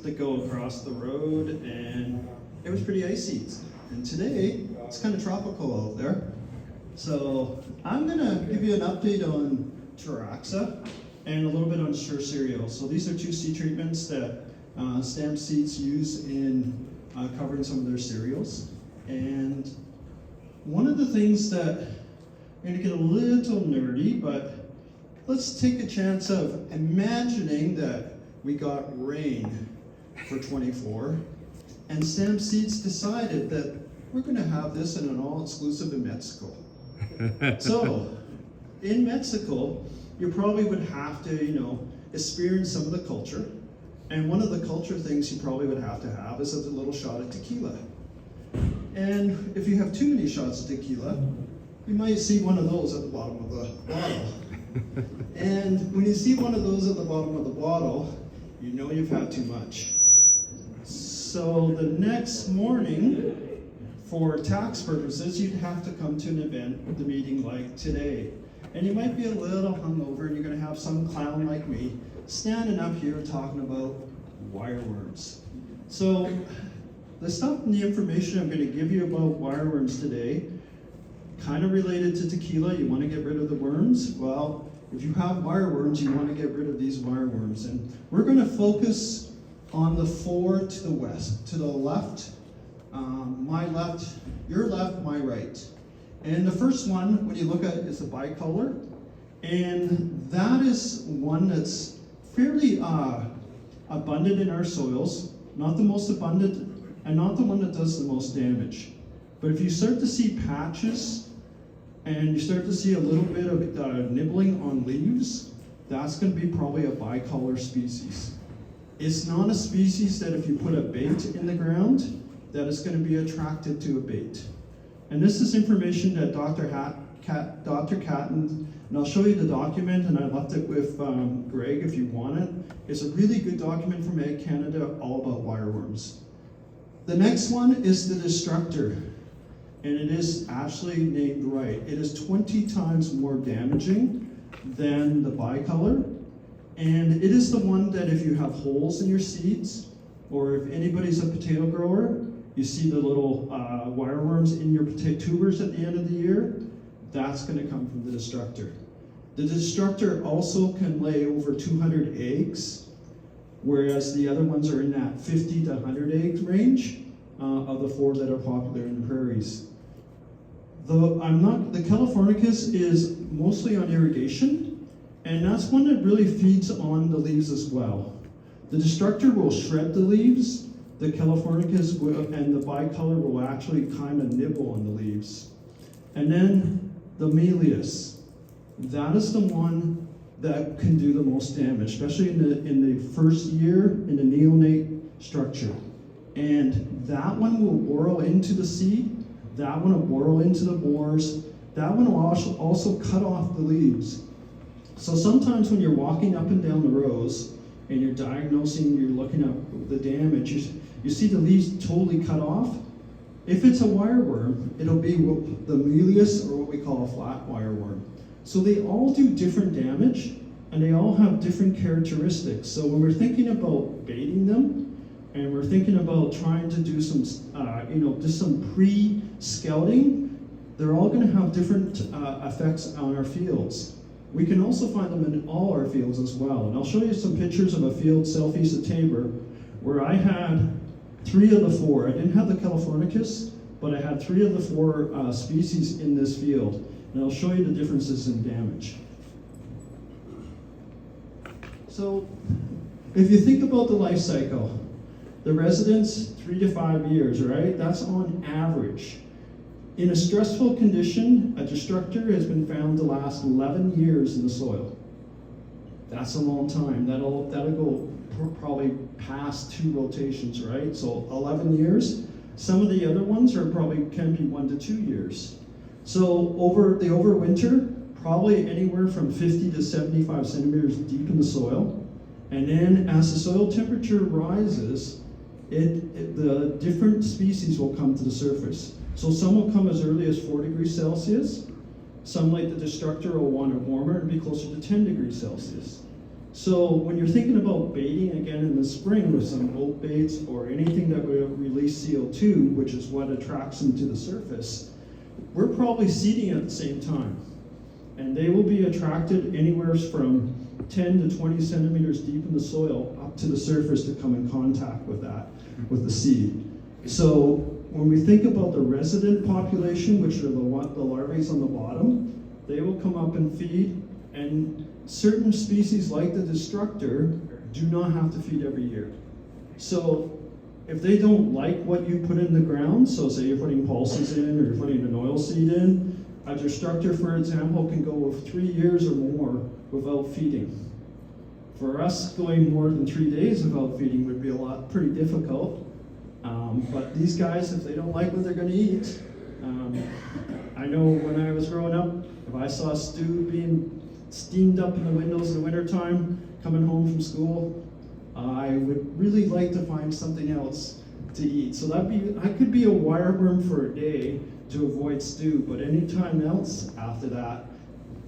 that go across the road, and it was pretty icy. And today, it's kind of tropical out there. So I'm gonna give you an update on Taraxa and a little bit on Sure cereal. So these are two seed treatments that Stamp Seeds use in covering some of their cereals. And one of the things that, I'm gonna get a little nerdy, but let's take a chance of imagining that we got rain for 24, and Stamp Seeds decided that we're gonna have this in an all-exclusive in Mexico. So, in Mexico, you probably would have to, experience some of the culture. And one of the culture things you probably would have to have is a little shot of tequila. And if you have too many shots of tequila, you might see one of those at the bottom of the bottle. And when you see one of those at the bottom of the bottle, you know you've had too much. So the next morning, for tax purposes, you'd have to come to an event, the meeting like today. And you might be a little hungover, and you're gonna have some clown like me standing up here talking about wireworms. So the stuff and the information I'm gonna give you about wireworms today, kind of related to tequila. You wanna get rid of the worms? Well, if you have wireworms, you wanna get rid of these wireworms. And we're gonna focus on the four to the west, to the left, my left, your left, my right. And the first one, when you look at it, is the bicolor. And that is one that's fairly abundant in our soils, not the most abundant, and not the one that does the most damage. But if you start to see patches, and you start to see a little bit of nibbling on leaves, that's gonna be probably a bicolor species. It's not a species that if you put a bait in the ground, that is going to be attracted to a bait. And this is information that Dr. Catton, and I'll show you the document, and I left it with Greg if you want it. It's a really good document from Ag Canada all about wireworms. The next one is the destructor, and it is actually named right. It is 20 times more damaging than the bicolor. And it is the one that if you have holes in your seeds, or if anybody's a potato grower, you see the little wireworms in your potato tubers at the end of the year, that's gonna come from the destructor. The destructor also can lay over 200 eggs, whereas the other ones are in that 50 to 100 egg range of the four that are popular in the prairies. The Californicus is mostly on irrigation, and that's one that really feeds on the leaves as well. The destructor will shred the leaves, the Californicus and the bicolor will actually kind of nibble on the leaves. And then the Melius, that is the one that can do the most damage, especially in the first year in the neonate structure. And that one will burrow into the seed, that one will burrow into the bores, that one will also cut off the leaves. So sometimes when you're walking up and down the rows and you're diagnosing, you're looking at the damage, you see the leaves totally cut off. If it's a wireworm, it'll be the Melius, or what we call a flat wireworm. So they all do different damage, and they all have different characteristics. So when we're thinking about baiting them, and we're thinking about trying to do some, just some pre-scouting, they're all gonna have different effects on our fields. We can also find them in all our fields as well. And I'll show you some pictures of a field southeast of Tabor where I had 3 of the 4. I didn't have the Californicus, but I had 3 of the 4 species in this field. And I'll show you the differences in damage. So if you think about the life cycle, the residence, 3 to 5 years, right? That's on average. In a stressful condition, a destructor has been found to last 11 years in the soil. That's a long time. That'll go probably past 2 rotations, right? So 11 years. Some of the other ones can be 1 to 2 years. So over winter, probably anywhere from 50 to 75 centimeters deep in the soil. And then as the soil temperature rises, the different species will come to the surface. So some will come as early as 4 degrees Celsius. Some, like the destructor, will want it warmer and be closer to 10 degrees Celsius. So when you're thinking about baiting again in the spring with some boat baits or anything that will release CO2, which is what attracts them to the surface, we're probably seeding at the same time. And they will be attracted anywhere from 10 to 20 centimeters deep in the soil up to the surface to come in contact with that, with the seed. So when we think about the resident population, which are the larvae on the bottom, they will come up and feed, and certain species like the destructor do not have to feed every year. So if they don't like what you put in the ground, so say you're putting pulses in or you're putting an oil seed in, a destructor, for example, can go 3 years or more without feeding. For us, going more than 3 days without feeding would be pretty difficult. But these guys, if they don't like what they're going to eat, I know when I was growing up, if I saw stew being steamed up in the windows in the wintertime, coming home from school, I would really like to find something else to eat. So I could be a wireworm for a day to avoid stew, but any time else after that,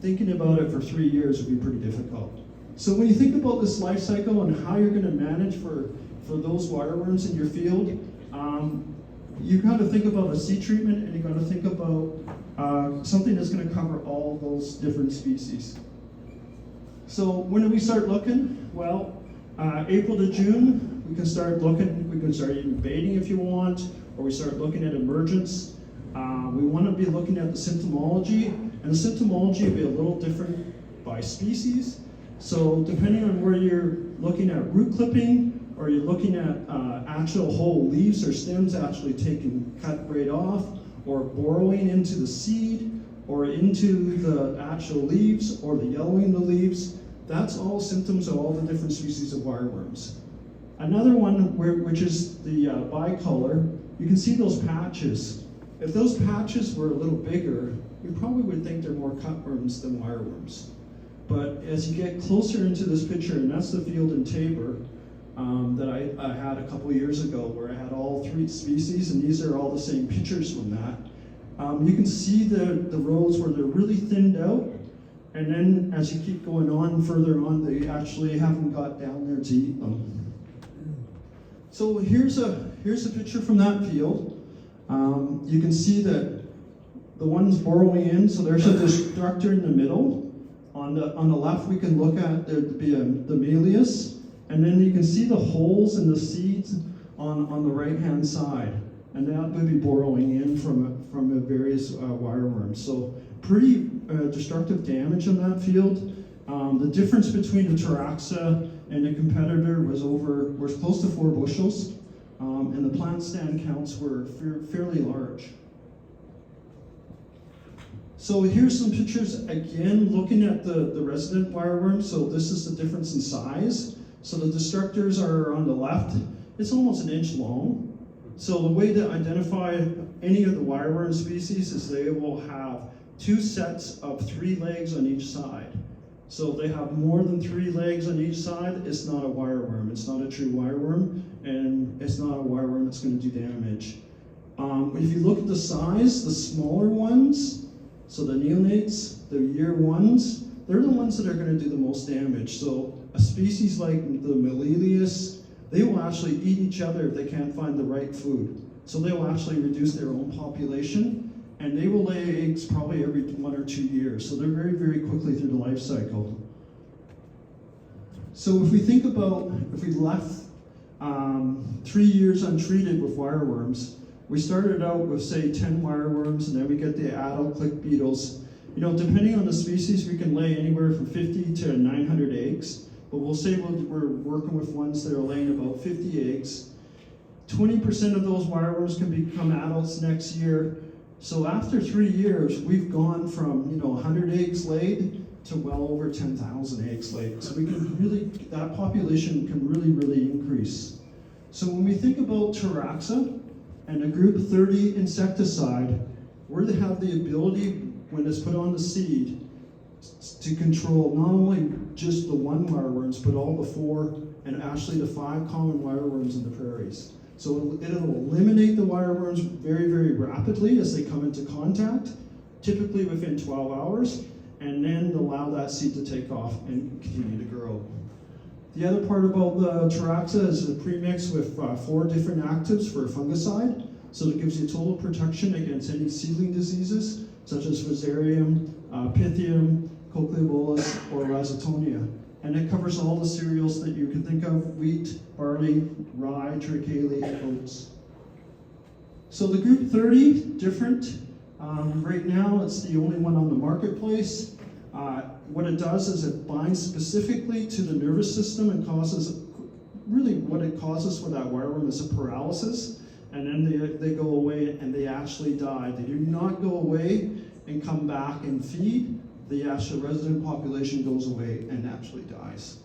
thinking about it for 3 years would be pretty difficult. So when you think about this life cycle and how you're going to manage for those wireworms in your field, you got to think about a seed treatment, and you got to think about something that's going to cover all those different species. So when do we start looking? Well, April to June, we can start looking. We can start even baiting if you want, or we start looking at emergence. We want to be looking at the symptomology, and the symptomology will be a little different by species. So depending on where you're looking at root clipping, or you're looking at actual whole leaves or stems actually cut right off, or burrowing into the seed, or into the actual leaves, or the yellowing of the leaves, that's all symptoms of all the different species of wireworms. Another one, which is the bicolor, you can see those patches. If those patches were a little bigger, we probably would think they're more cutworms than wireworms. But as you get closer into this picture, and that's the field in Tabor that I had a couple years ago, where I had all 3 species, and these are all the same pictures from that. You can see the rows where they're really thinned out, and then as you keep going on further on, they actually haven't got down there to eat them. So here's a picture from that field. You can see that the ones burrowing in, so there's a destructor in the middle. On the left, we can look at there'd be the Melius, and then you can see the holes in the seeds on the right-hand side, and that would be burrowing in from the various wireworms. So pretty destructive damage in that field. The difference between the Taraxa and the competitor was close to 4 bushels, and the plant stand counts were fairly large. So here's some pictures, again, looking at the resident wireworm. So this is the difference in size. So the destructors are on the left. It's almost an inch long. So the way to identify any of the wireworm species is they will have 2 sets of 3 legs on each side. So if they have more than 3 legs on each side, it's not a wireworm. It's not a true wireworm, and it's not a wireworm that's going to do damage. If you look at the size, the smaller ones, so the neonates, the year 1s, they're the ones that are going to do the most damage. So a species like the Melius, they will actually eat each other if they can't find the right food. So they will actually reduce their own population, and they will lay eggs probably every 1 or 2 years. So they're very, very quickly through the life cycle. So if we think about, if we left 3 years untreated with wireworms, we started out with, say, 10 wireworms, and then we get the adult click beetles. You know, depending on the species, we can lay anywhere from 50 to 900 eggs. But we'll say we're working with ones that are laying about 50 eggs. 20% of those wireworms can become adults next year. So after 3 years, we've gone from 100 eggs laid to well over 10,000 eggs laid. So we can really, that population can really, really increase. So when we think about Taraxa and a group 30 insecticide, we have the ability, when it's put on the seed, to control not only just the 1 wireworms, but all the 4 and actually the 5 common wireworms in the prairies. So it'll eliminate the wireworms very, very rapidly as they come into contact, typically within 12 hours, and then allow that seed to take off and continue to grow. The other part about the Taraxa is a premix with 4 different actives for a fungicide, so it gives you total protection against any seedling diseases, such as Fusarium, Pythium, Cochleobolus, or Rhizoctonia. And it covers all the cereals that you can think of: wheat, barley, rye, triticale, oats. So the group 30, different. Right now, it's the only one on the marketplace. What it does is it binds specifically to the nervous system and causes, really what it causes with that wireworm is a paralysis, and then they go away and they actually die. They do not go away and come back and feed. The actual resident population goes away and actually dies.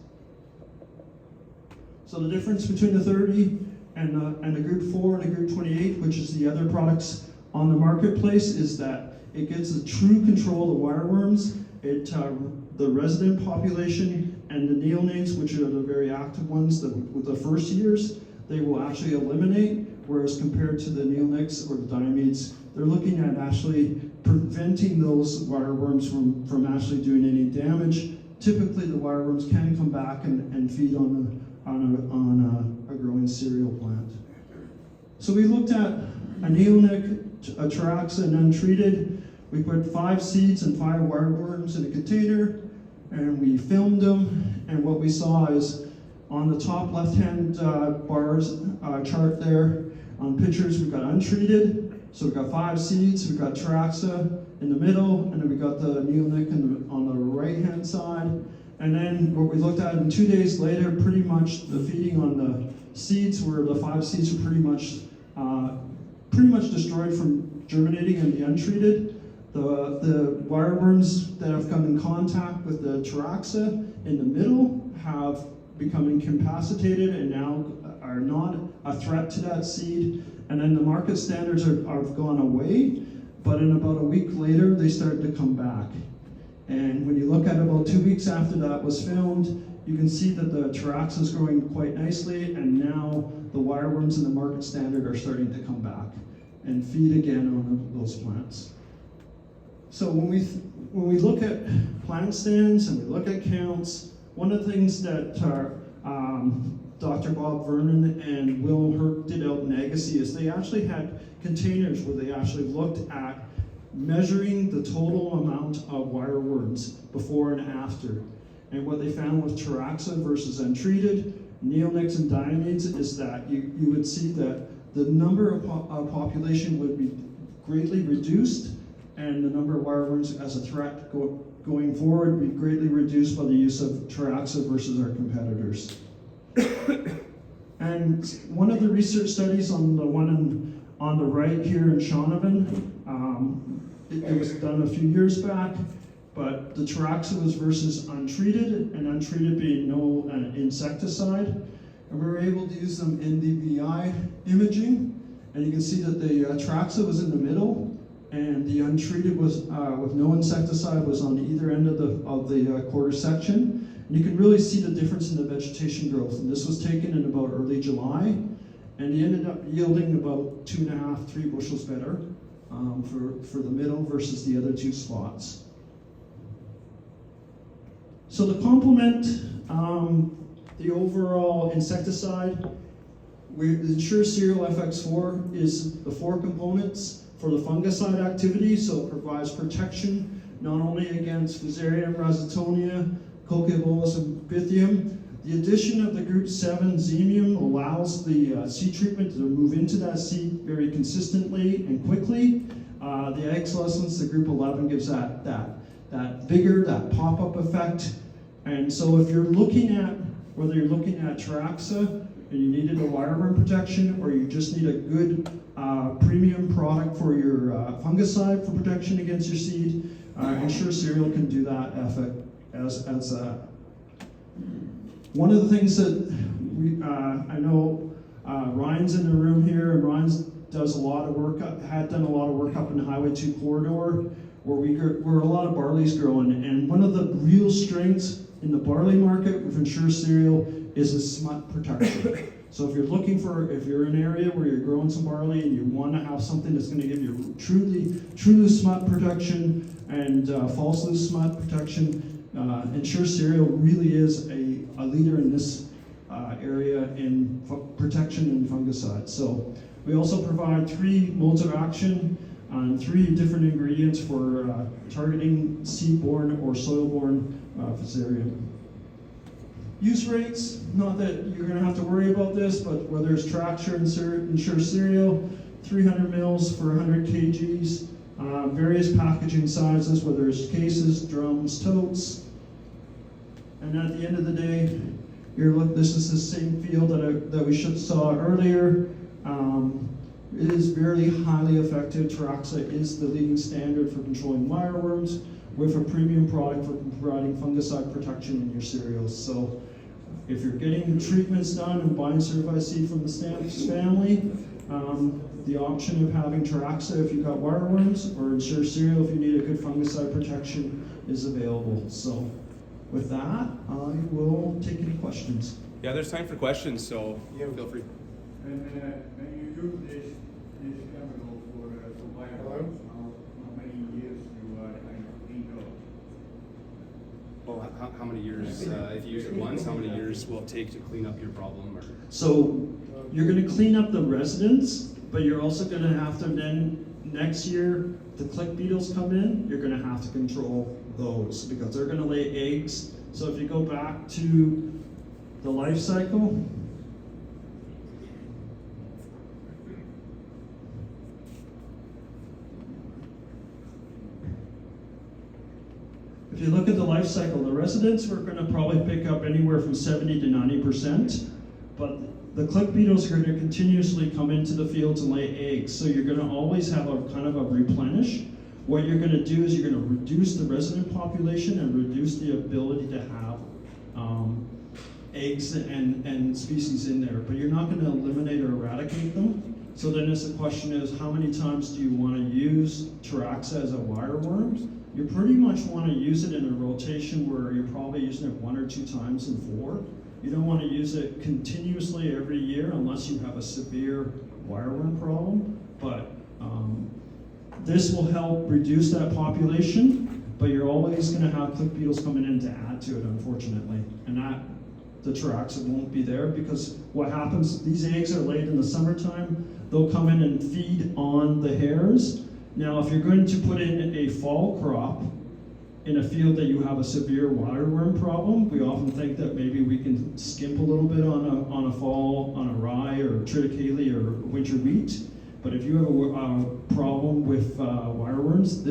So the difference between the 30 and the group 4 and the group 28, which is the other products on the marketplace, is that it gets a true control of the wireworms. The resident population and the neonates, which are the very active ones that with the first years, they will actually eliminate, whereas compared to the neonics or the diamides, they're looking at actually preventing those wireworms from actually doing any damage. Typically, the wireworms can come back and feed on a growing cereal plant. So we looked at a neonic, a Taraxa, and untreated. We put 5 seeds and 5 wireworms in a container, and we filmed them. And what we saw is on the top left-hand bars chart there, on pictures, we've got untreated. So we've got 5 seeds, we've got Taraxa in the middle, and then we got the neonic on the right-hand side. And then what we looked at in 2 days later, pretty much the feeding on the seeds, where the 5 seeds were pretty much destroyed from germinating, and the untreated. The wireworms that have come in contact with the Taraxa in the middle have become incapacitated and now are not a threat to that seed. And then the market standards have gone away, but in about a week later, they started to come back. And when you look at about 2 weeks after that was filmed, you can see that the Taraxa is growing quite nicely, and now the wireworms in the market standard are starting to come back and feed again on those plants. So when we look at plant stands and we look at counts, one of the things that Dr. Bob Vernon and Will Herc did out in Agassiz is they actually had containers where they actually looked at measuring the total amount of wireworms before and after. And what they found with Taraxa versus untreated, neonics and diamides, is that you would see that the number of population would be greatly reduced, and the number of wireworms as a threat going forward would be greatly reduced by the use of Taraxa versus our competitors. And one of the research studies on the one on the right here in Shaunavon, it was done a few years back, but the Taraxa was versus untreated, and untreated being no insecticide. And we were able to use them in the VI imaging, and you can see that the Taraxa was in the middle, and the untreated was with no insecticide was on either end of the quarter section. And you can really see the difference in the vegetation growth. And this was taken in about early July, and he ended up yielding about 2.5, 3 bushels better for the middle versus the other 2 spots. So to complement the overall insecticide, the Ensure Cereal FX4 is the 4 components for the fungicide activity, so it provides protection not only against Fusarium, Rhizoctonia, Cochleobolus, and Pythium. The addition of the group 7 Xemium allows the seed treatment to move into that seed very consistently and quickly. The Excellence, the group 11, gives that vigor, that pop-up effect. And so if you're looking at, whether you're looking at Taraxa and you needed a wireworm protection, or you just need a good premium product for your fungicide for protection against your seed, Ensure Cereal can do that as one of the things that I know Ryan's in the room here, and Ryan's does a lot of work, had done a lot of work up in the Highway 2 corridor, where a lot of barley's growing. And one of the real strengths in the barley market with Ensure Cereal is a smut protection. So if you're in an area where you're growing some barley and you want to have something that's going to give you true smut protection and false loose smut protection, Ensure Cereal really is a a leader in this area in protection and fungicides. So we also provide 3 modes of action on 3 different ingredients for targeting seed-borne or soil-borne fusarium. Use rates, not that you're going to have to worry about this, but whether it's Traxxer and Sure Cereal, 300 mils for 100 kgs, various packaging sizes, whether it's cases, drums, totes. And at the end of the day, this is the same field that we saw earlier. It is very highly effective. Traxa is the leading standard for controlling wireworms, with a premium product for providing fungicide protection in your cereals. So if you're getting treatments done and buying certified seed from the Stamps family, the option of having Traxa if you've got wireworms, or Sure Cereal if you need a good fungicide protection, is available. So with that, I will take any questions. Yeah, there's time for questions, so feel free. And when you use this chemical for wireworms, how many years you kind of clean up? Well, how many years, if you use it once, how many years will it take to clean up your problem? Or? So you're going to clean up the residents, but you're also going to have to then, next year, the click beetles come in, you're going to have to control those because they're going to lay eggs. So if you go back to the life cycle, if you look at the life cycle, the residents we're going to probably pick up anywhere from 70 to 90%, but the click beetles are going to continuously come into the fields and lay eggs, so you're going to always have a kind of a replenish. What you're going to do is you're going to reduce the resident population and reduce the ability to have eggs and species in there, but you're not going to eliminate or eradicate them. So then the question is, how many times do you want to use Traxa as a wireworm? You pretty much want to use it in a rotation where you're probably using it 1 or 2 times in 4. You don't want to use it continuously every year unless you have a severe wireworm problem, but this will help reduce that population, but you're always going to have click beetles coming in to add to it, unfortunately. And the Traxa won't be there because what happens, these eggs are laid in the summertime, they'll come in and feed on the hares. Now, if you're going to put in a fall crop in a field that you have a severe wireworm problem, we often think that maybe we can skimp a little bit on a rye or triticale or winter wheat. But if you have a problem with wireworms,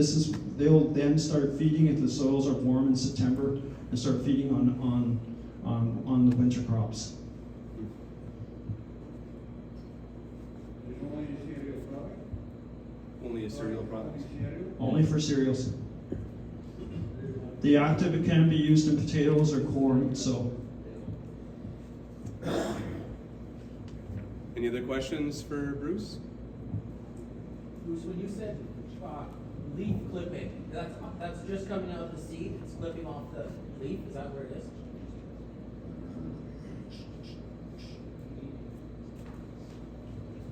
they'll then start feeding if the soils are warm in September and start feeding on the winter crops. Only a cereal product? Only for cereals. The active, it can be used in potatoes or corn, so. Any other questions for Bruce? Bruce, when you said leaf clipping, that's just coming out of the seed, it's clipping off the leaf, is that where it is?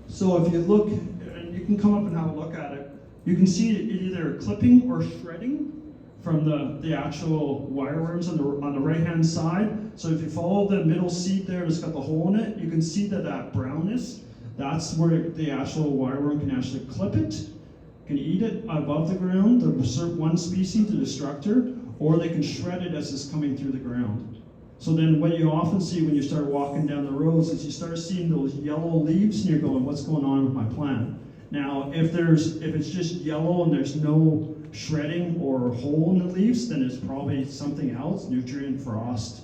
So if you look, and you can come up and have a look at it, you can see it either clipping or shredding from the actual wireworms on the right-hand side. So if you follow the middle seed there that's got the hole in it, you can see that brownness, that's where the actual wireworm can actually clip it, can eat it above the ground, one species, the destructor, or they can shred it as it's coming through the ground. So then what you often see when you start walking down the roads is you start seeing those yellow leaves and you're going, what's going on with my plant? Now, if it's just yellow and there's no shredding or hole in the leaves, then it's probably something else, nutrient frost.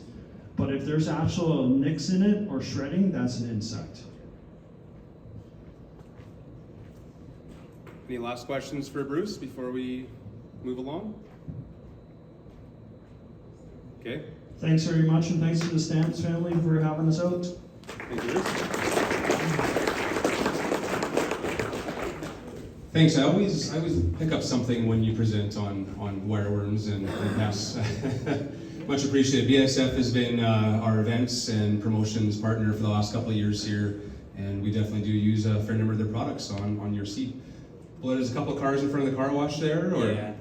But if there's actual nicks in it or shredding, that's an insect. Any last questions for Bruce before we move along? Okay. Thanks very much, and thanks to the Stamps family for having us out. Thank you, Bruce. Thanks. I always pick up something when you present on wireworms and pests. Much appreciated. BASF has been our events and promotions partner for the last couple of years here, and we definitely do use a fair number of their products on your seed. Well, there's a couple of cars in front of the car wash there, or Yeah.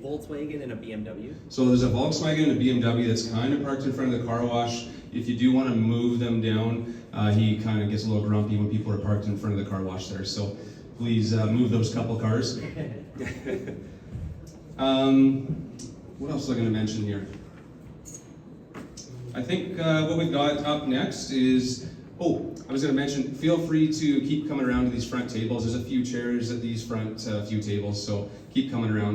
Volkswagen and a BMW? So there's a Volkswagen and a BMW that's kind of parked in front of the car wash. If you do want to move them down, he kind of gets a little grumpy when people are parked in front of the car wash there. So please move those couple cars. What else was I going to mention here? I think what we've got up next is, I was going to mention, feel free to keep coming around to these front tables. There's a few chairs at these front few tables, so keep coming around.